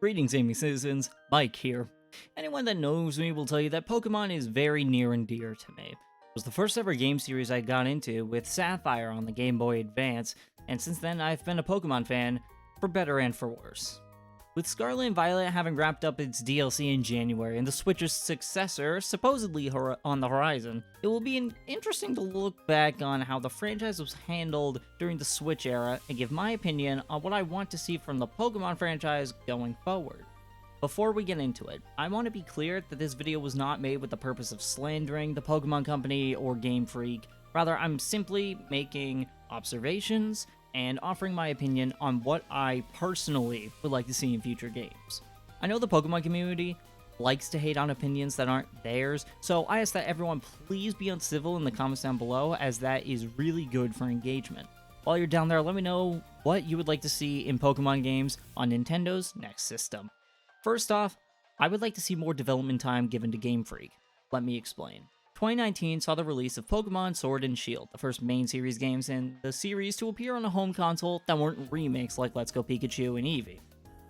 Greetings, gaming citizens, Mike here. Anyone that knows me will tell you that Pokemon is very near and dear to me. It was the first ever game series I got into with Sapphire on the Game Boy Advance, and since then I've been a Pokemon fan, for better and for worse. With Scarlet and Violet having wrapped up its DLC in January and the Switch's successor supposedly on the horizon, it will be interesting to look back on how the franchise was handled during the Switch era and give my opinion on what I want to see from the Pokemon franchise going forward. Before we get into it, I want to be clear that this video was not made with the purpose of slandering the Pokemon Company or Game Freak. Rather, I'm simply making observations and offering my opinion on what I personally would like to see in future games. I know the Pokemon community likes to hate on opinions that aren't theirs, so I ask that everyone please be uncivil in the comments down below, as that is really good for engagement. While you're down there, let me know what you would like to see in Pokemon games on Nintendo's next system. First off, I would like to see more development time given to Game Freak. Let me explain. 2019 saw the release of Pokemon Sword and Shield, the first main series games in the series to appear on a home console that weren't remakes like Let's Go Pikachu and Eevee.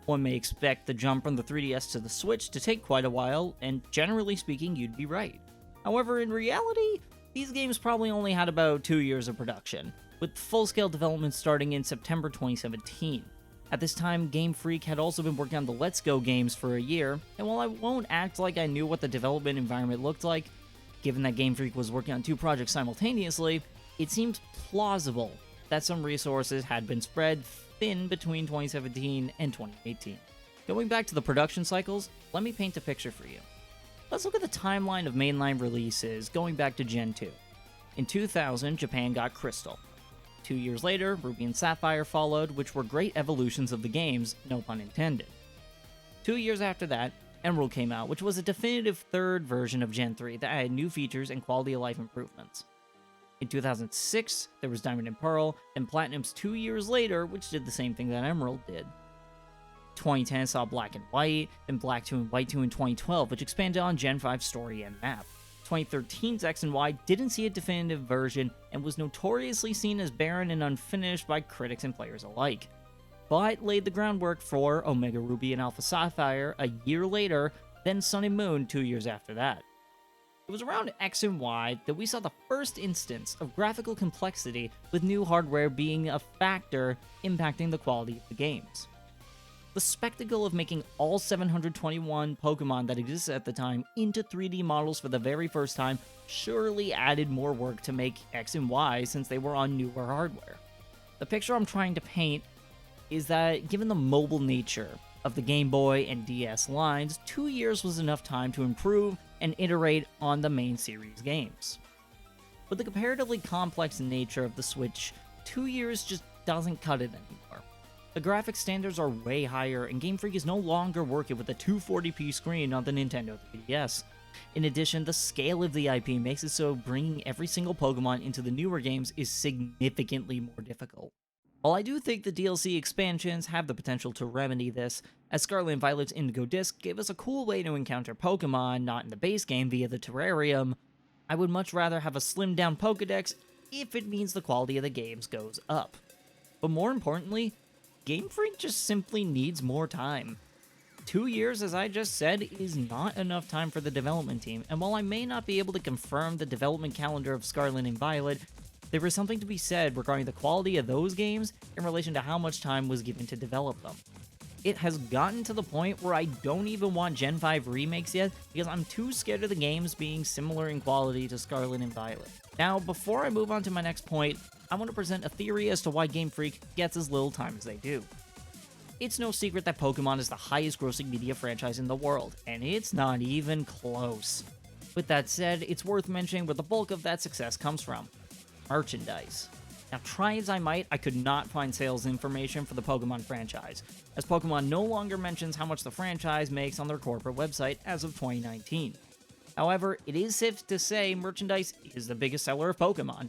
One may expect the jump from the 3DS to the Switch to take quite a while, and generally speaking, you'd be right. However, in reality, these games probably only had about 2 years of production, with full-scale development starting in September 2017. At this time, Game Freak had also been working on the Let's Go games for a year, and while I won't act like I knew what the development environment looked like, given that Game Freak was working on 2 projects simultaneously, it seems plausible that some resources had been spread thin between 2017 and 2018. Going back to the production cycles, let me paint a picture for you. Let's look at the timeline of mainline releases going back to Gen 2. In 2000, Japan got Crystal. 2 years later, Ruby and Sapphire followed, which were great evolutions of the games, no pun intended. 2 years after that, Emerald came out, which was a definitive third version of Gen 3 that had new features and quality of life improvements. In 2006, there was Diamond and Pearl, and Platinum's 2 years later, which did the same thing that Emerald did. 2010 saw Black and White, then Black 2 and White 2 in 2012, which expanded on Gen 5 story and map. 2013's X and Y didn't see a definitive version, and was notoriously seen as barren and unfinished by critics and players alike, but laid the groundwork for Omega Ruby and Alpha Sapphire a year later, then Sun and Moon 2 years after that. It was around X and Y that we saw the first instance of graphical complexity, with new hardware being a factor impacting the quality of the games. The spectacle of making all 721 Pokemon that existed at the time into 3D models for the very first time surely added more work to make X and Y since they were on newer hardware. The picture I'm trying to paint is that given the mobile nature of the Game Boy and DS lines, 2 years was enough time to improve and iterate on the main series games. With the comparatively complex nature of the Switch, 2 years just doesn't cut it anymore. The graphic standards are way higher, and Game Freak is no longer working with a 240p screen on the Nintendo 3DS. In addition, the scale of the IP makes it so bringing every single Pokemon into the newer games is significantly more difficult. While I do think the DLC expansions have the potential to remedy this, as Scarlet and Violet's Indigo Disc gave us a cool way to encounter Pokemon not in the base game via the terrarium, I would much rather have a slimmed down Pokedex if it means the quality of the games goes up. But more importantly, Game Freak just simply needs more time. 2 years, as I just said, is not enough time for the development team, and while I may not be able to confirm the development calendar of Scarlet and Violet, there is something to be said regarding the quality of those games in relation to how much time was given to develop them. It has gotten to the point where I don't even want Gen 5 remakes yet, because I'm too scared of the games being similar in quality to Scarlet and Violet. Now, before I move on to my next point, I want to present a theory as to why Game Freak gets as little time as they do. It's no secret that Pokemon is the highest grossing media franchise in the world, and it's not even close. With that said, it's worth mentioning where the bulk of that success comes from: merchandise. Now, try as I might, I could not find sales information for the Pokemon franchise, as Pokemon no longer mentions how much the franchise makes on their corporate website as of 2019. However, it is safe to say merchandise is the biggest seller of Pokemon.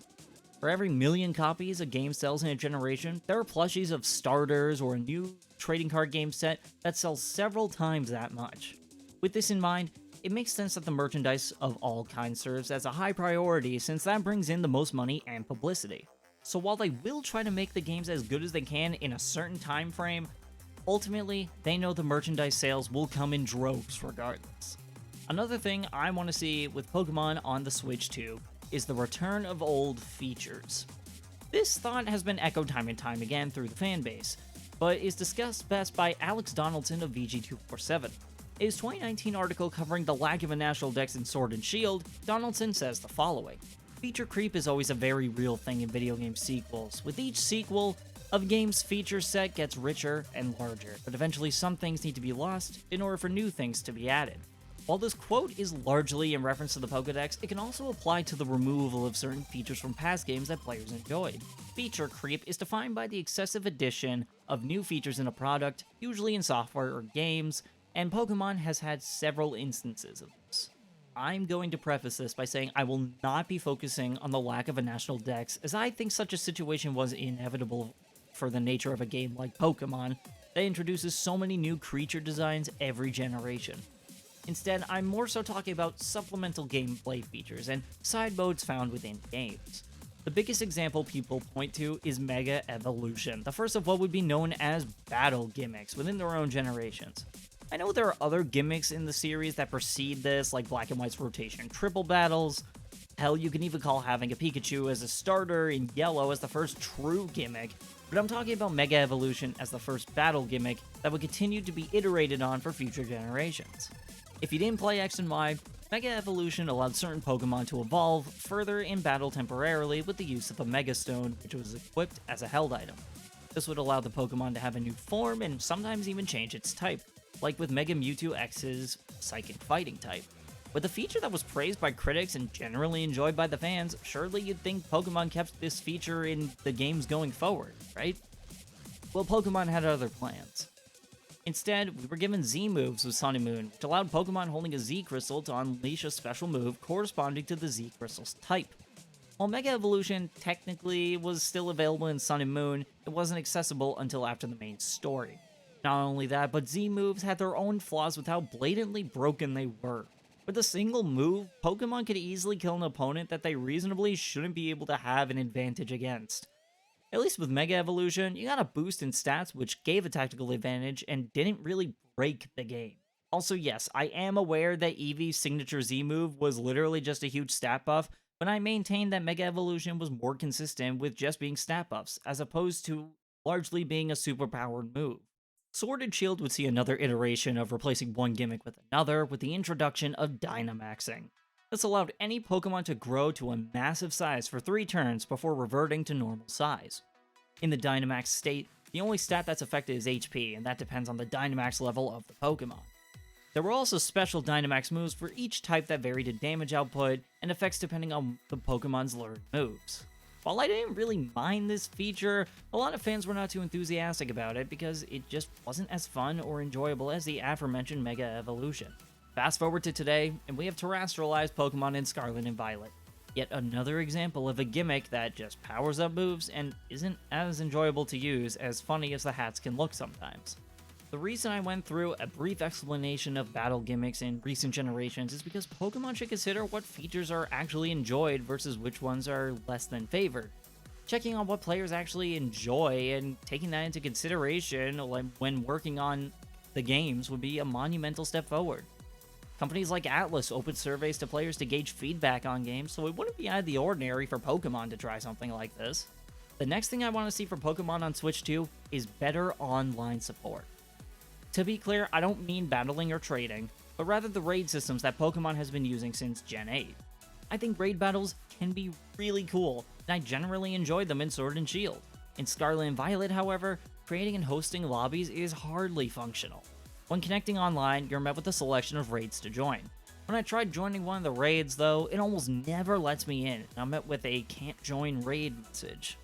For every million copies a game sells in a generation, there are plushies of starters or a new trading card game set that sells several times that much. With this in mind, it makes sense that the merchandise of all kinds serves as a high priority, since that brings in the most money and publicity. So while they will try to make the games as good as they can in a certain time frame, Ultimately, they know the merchandise sales will come in droves regardless. Another thing I want to see with Pokemon on the Switch 2 is the return of old features. This thought has been echoed time and time again through the fanbase, but is discussed best by Alex Donaldson of VG247. In his 2019 article covering the lack of a national dex in Sword and Shield, Donaldson says the following: "Feature creep is always a very real thing in video game sequels. With each sequel, a game's feature set gets richer and larger, but eventually some things need to be lost in order for new things to be added." While this quote is largely in reference to the Pokédex, it can also apply to the removal of certain features from past games that players enjoyed. Feature creep is defined by the excessive addition of new features in a product, usually in software or games, and Pokemon has had several instances of this. I'm going to preface this by saying I will not be focusing on the lack of a national dex, as I think such a situation was inevitable for the nature of a game like Pokemon that introduces so many new creature designs every generation. Instead, I'm more so talking about supplemental gameplay features and side modes found within games. The biggest example people point to is Mega Evolution, the first of what would be known as battle gimmicks within their own generations. I know there are other gimmicks in the series that precede this, like Black and White's rotation triple battles. Hell, you can even call having a Pikachu as a starter in Yellow as the first true gimmick, but I'm talking about Mega Evolution as the first battle gimmick that would continue to be iterated on for future generations. If you didn't play X and Y, Mega Evolution allowed certain Pokemon to evolve further in battle temporarily with the use of a Mega Stone, which was equipped as a held item. This would allow the Pokemon to have a new form and sometimes even change its type, like with Mega Mewtwo X's Psychic Fighting type. With a feature that was praised by critics and generally enjoyed by the fans, surely you'd think Pokemon kept this feature in the games going forward, right? Well, Pokemon had other plans. Instead, we were given Z moves with Sun and Moon, which allowed Pokemon holding a Z Crystal to unleash a special move corresponding to the Z Crystal's type. While Mega Evolution technically was still available in Sun and Moon, it wasn't accessible until after the main story. Not only that, but Z moves had their own flaws with how blatantly broken they were. With a single move, Pokemon could easily kill an opponent that they reasonably shouldn't be able to have an advantage against. At least with Mega Evolution, you got a boost in stats which gave a tactical advantage and didn't really break the game. Also, yes, I am aware that Eevee's signature Z move was literally just a huge stat buff, but I maintain that Mega Evolution was more consistent with just being stat buffs, as opposed to largely being a superpowered move. Sword and Shield would see another iteration of replacing one gimmick with another with the introduction of Dynamaxing. This allowed any Pokemon to grow to a massive size for 3 turns before reverting to normal size. In the Dynamax state, the only stat that's affected is HP, and that depends on the Dynamax level of the Pokemon. There were also special Dynamax moves for each type that varied in damage output and effects depending on the Pokemon's learned moves. While I didn't really mind this feature, a lot of fans were not too enthusiastic about it because it just wasn't as fun or enjoyable as the aforementioned Mega Evolution. Fast forward to today, and we have terrestrialized Pokemon in Scarlet and Violet. Yet another example of a gimmick that just powers up moves and isn't as enjoyable to use, as funny as the hats can look sometimes. The reason I went through a brief explanation of battle gimmicks in recent generations is because Pokemon should consider what features are actually enjoyed versus which ones are less than favored. Checking on what players actually enjoy and taking that into consideration when working on the games would be a monumental step forward. Companies like Atlas open surveys to players to gauge feedback on games, so it wouldn't be out of the ordinary for Pokemon to try something like this. The next thing I want to see for Pokemon on Switch 2 is better online support. To be clear, I don't mean battling or trading, but rather the raid systems that Pokemon has been using since Gen 8. I think raid battles can be really cool, and I generally enjoy them in Sword and Shield. In Scarlet and Violet, however, creating and hosting lobbies is hardly functional. When connecting online, you're met with a selection of raids to join. When I tried joining one of the raids, though, it almost never lets me in, and I'm met with a "can't join raid" message.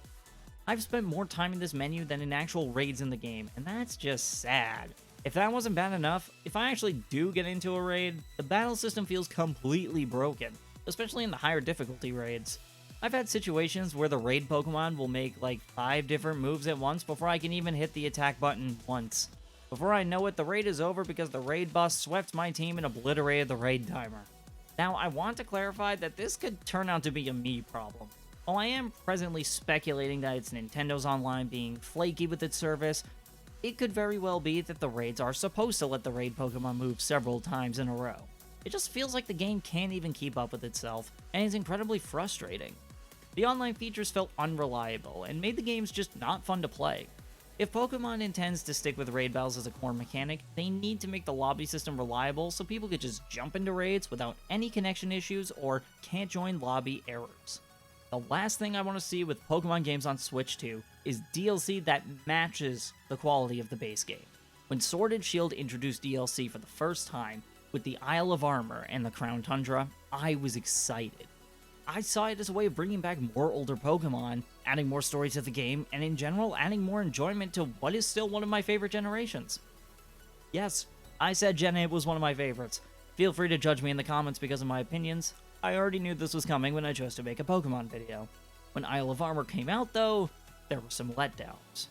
I've spent more time in this menu than in actual raids in the game, and that's just sad. If that wasn't bad enough, if I actually do get into a raid, the battle system feels completely broken, especially in the higher difficulty raids. I've had situations where the raid Pokemon will make like 5 different moves at once before I can even hit the attack button once. Before I know it, the raid is over because the raid boss swept my team and obliterated the raid timer. Now, I want to clarify that this could turn out to be a me problem. While I am presently speculating that it's Nintendo's Online being flaky with its service, It could very well be that the raids are supposed to let the raid Pokemon move several times in a row. It just feels like the game can't even keep up with itself, and is incredibly frustrating. The online features felt unreliable, and made the games just not fun to play. If Pokemon intends to stick with raid battles as a core mechanic, they need to make the lobby system reliable so people could just jump into raids without any connection issues or can't join lobby errors. The last thing I want to see with Pokemon games on Switch 2 is DLC that matches the quality of the base game. When Sword and Shield introduced DLC for the first time, with the Isle of Armor and the Crown Tundra, I was excited. I saw it as a way of bringing back more older Pokemon, adding more story to the game, and in general, adding more enjoyment to what is still one of my favorite generations. Yes, I said Gen 8 was one of my favorites. Feel free to judge me in the comments because of my opinions. I already knew this was coming when I chose to make a Pokemon video. When Isle of Armor came out, though, there were some letdowns.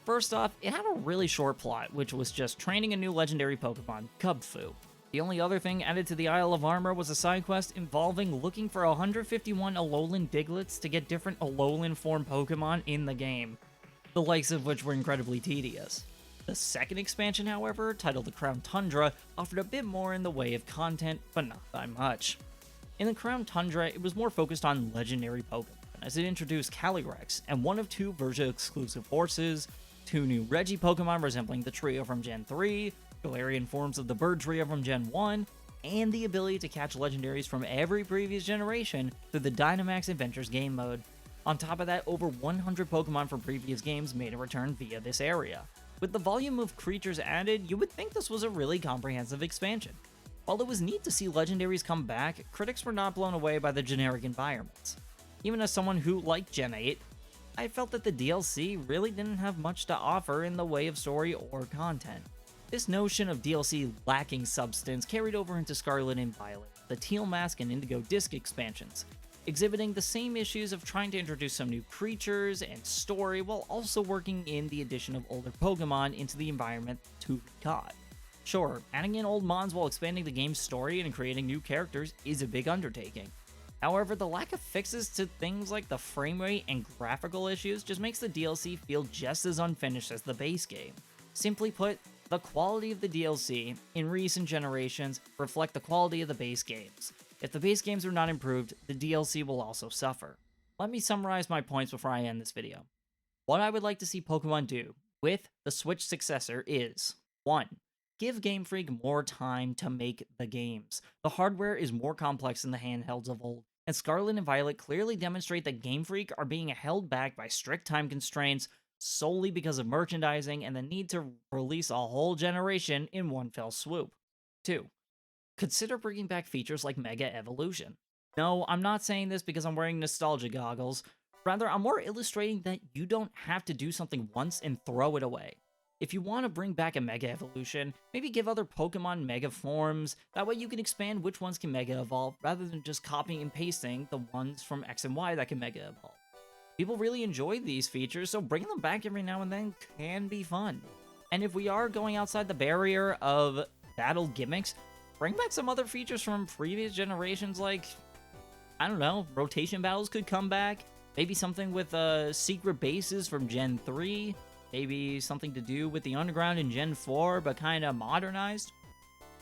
First off, it had a really short plot, which was just training a new legendary Pokemon, Kubfu. The only other thing added to the Isle of Armor was a side quest involving looking for 151 Alolan Diglets to get different Alolan form Pokemon in the game, the likes of which were incredibly tedious. The second expansion, however, titled the Crown Tundra, offered a bit more in the way of content, but not by much. In the Crown Tundra, it was more focused on legendary Pokemon, as it introduced Calyrex and one of two Versia-exclusive horses, two new Regi Pokemon resembling the trio from Gen 3, Galarian forms of the bird trio from Gen 1, and the ability to catch legendaries from every previous generation through the Dynamax Adventures game mode. On top of that, over 100 Pokemon from previous games made a return via this area. With the volume of creatures added, you would think this was a really comprehensive expansion. While it was neat to see legendaries come back, critics were not blown away by the generic environments. Even as someone who liked Gen 8, I felt that the DLC really didn't have much to offer in the way of story or content. This notion of DLC lacking substance carried over into Scarlet and Violet, the Teal Mask and Indigo Disc expansions, exhibiting the same issues of trying to introduce some new creatures and story while also working in the addition of older Pokemon into the environment to be caught. Sure, adding in old mons while expanding the game's story and creating new characters is a big undertaking. However, the lack of fixes to things like the frame rate and graphical issues just makes the DLC feel just as unfinished as the base game. Simply put, the quality of the DLC in recent generations reflect the quality of the base games. If the base games are not improved, the DLC will also suffer. Let me summarize my points before I end this video. What I would like to see Pokemon do with the Switch successor is 1. Give Game Freak more time to make the games. The hardware is more complex than the handhelds of old, and Scarlet and Violet clearly demonstrate that Game Freak are being held back by strict time constraints solely because of merchandising and the need to release a whole generation in one fell swoop. 2. Consider bringing back features like Mega Evolution. No, I'm not saying this because I'm wearing nostalgia goggles. Rather, I'm more illustrating that you don't have to do something once and throw it away. If you want to bring back a Mega Evolution, maybe give other Pokemon Mega forms, that way you can expand which ones can Mega Evolve, rather than just copying and pasting the ones from X and Y that can Mega Evolve. People really enjoy these features, so bringing them back every now and then can be fun. And if we are going outside the barrier of battle gimmicks, bring back some other features from previous generations like, I don't know, rotation battles could come back, maybe something with secret bases from Gen 3, maybe something to do with the underground in Gen 4 but kind of modernized.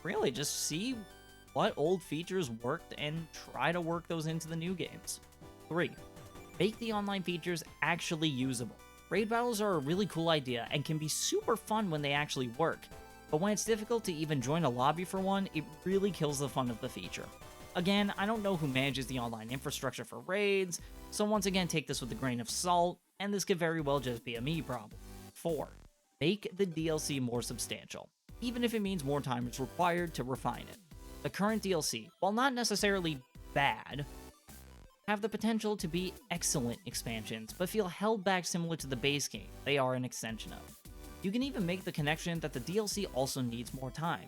Really, just see what old features worked and try to work those into the new games. 3. Make the online features actually usable. Raid battles are a really cool idea and can be super fun when they actually work, but when it's difficult to even join a lobby for one, it really kills the fun of the feature. Again, I don't know who manages the online infrastructure for raids, so once again take this with a grain of salt, and this could very well just be a me problem. 4. Make the DLC more substantial, even if it means more time is required to refine it. The current DLC, while not necessarily bad, have the potential to be excellent expansions, but feel held back similar to the base game they are an extension of. You can even make the connection that the DLC also needs more time.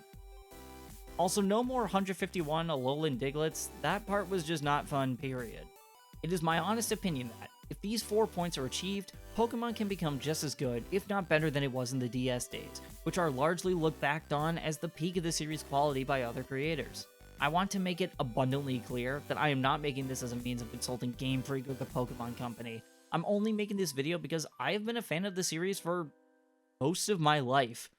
Also, no more 151 Alolan Diglets, that part was just not fun, period. It is my honest opinion that, if these 4 points are achieved, Pokemon can become just as good, if not better than it was in the DS days, which are largely looked back on as the peak of the series' quality by other creators. I want to make it abundantly clear that I am not making this as a means of insulting Game Freak or the Pokemon Company. I'm only making this video because I have been a fan of the series for most of my life.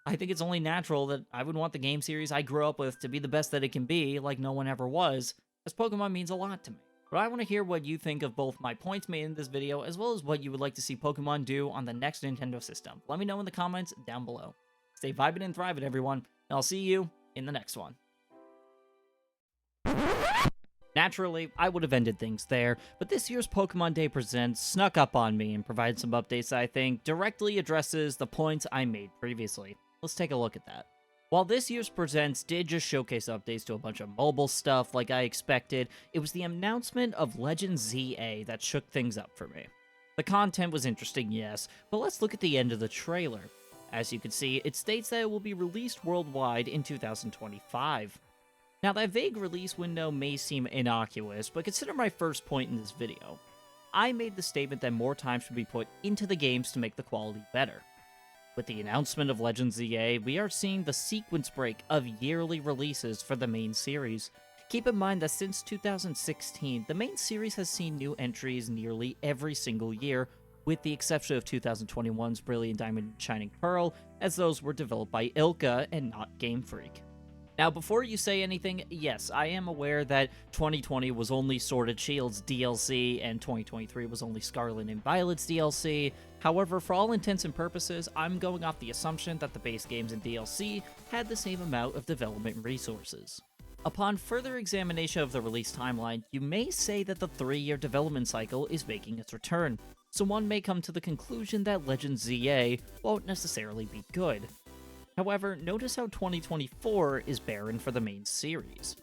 I think it's only natural that I would want the game series I grew up with to be the best that it can be, like no one ever was, as Pokemon means a lot to me. But I want to hear what you think of both my points made in this video, as well as what you would like to see Pokemon do on the next Nintendo system. Let me know in the comments down below. Stay vibing and thriving, everyone, and I'll see you in the next one. Naturally, I would have ended things there, but this year's Pokemon Day Presents snuck up on me and provided some updates that I think directly addresses the points I made previously. Let's take a look at that. While this year's Presents did just showcase updates to a bunch of mobile stuff like I expected, it was the announcement of Legend ZA that shook things up for me. The content was interesting, yes, but let's look at the end of the trailer. As you can see, it states that it will be released worldwide in 2025. Now, that vague release window may seem innocuous, but consider my first point in this video. I made the statement that more time should be put into the games to make the quality better. With the announcement of Legend ZA, we are seeing the sequence break of yearly releases for the main series. Keep in mind that since 2016, the main series has seen new entries nearly every single year, with the exception of 2021's Brilliant Diamond and Shining Pearl, as those were developed by Ilka and not Game Freak. Now, before you say anything, yes, I am aware that 2020 was only Sword and Shield's DLC, and 2023 was only Scarlet and Violet's DLC. However, for all intents and purposes, I'm going off the assumption that the base games and DLC had the same amount of development resources. Upon further examination of the release timeline, you may say that the 3-year development cycle is making its return, so one may come to the conclusion that Legend ZA won't necessarily be good. However, notice how 2024 is barren for the main series.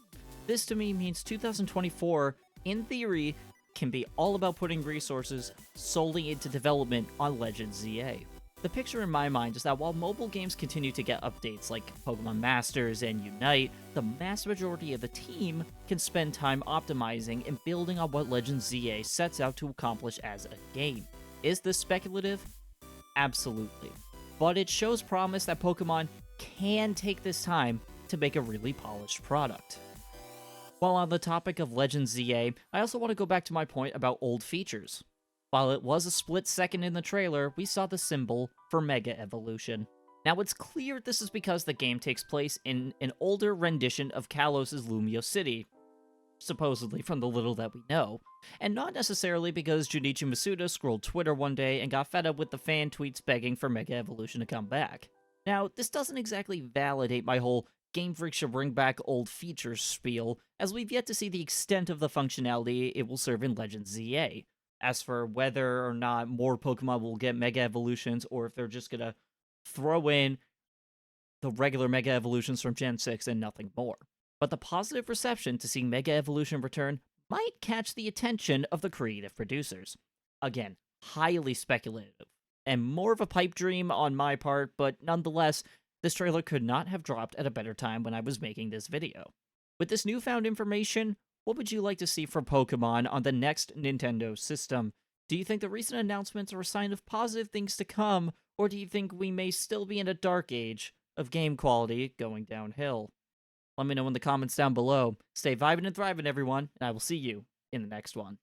This to me means 2024, in theory, can be all about putting resources solely into development on Legend ZA. The picture in my mind is that while mobile games continue to get updates like Pokemon Masters and Unite, the mass majority of the team can spend time optimizing and building on what Legend ZA sets out to accomplish as a game. Is this speculative? Absolutely. But it shows promise that Pokemon can take this time to make a really polished product. While on the topic of Legend ZA, I also want to go back to my point about old features. While it was a split second in the trailer, we saw the symbol for Mega Evolution. Now it's clear this is because the game takes place in an older rendition of Kalos' Lumio City, supposedly from the little that we know, and not necessarily because Junichi Masuda scrolled Twitter one day and got fed up with the fan tweets begging for Mega Evolution to come back. Now, this doesn't exactly validate my whole Game Freak should bring back old features spiel, as we've yet to see the extent of the functionality it will serve in Legend ZA. As for whether or not more Pokemon will get Mega Evolutions, or if they're just gonna throw in the regular Mega Evolutions from Gen 6 and nothing more. But the positive reception to seeing Mega Evolution return might catch the attention of the creative producers. Again, highly speculative, and more of a pipe dream on my part, but nonetheless, this trailer could not have dropped at a better time when I was making this video. With this newfound information, what would you like to see from Pokemon on the next Nintendo system? Do you think the recent announcements are a sign of positive things to come, or do you think we may still be in a dark age of game quality going downhill? Let me know in the comments down below. Stay vibing and thriving, everyone, and I will see you in the next one.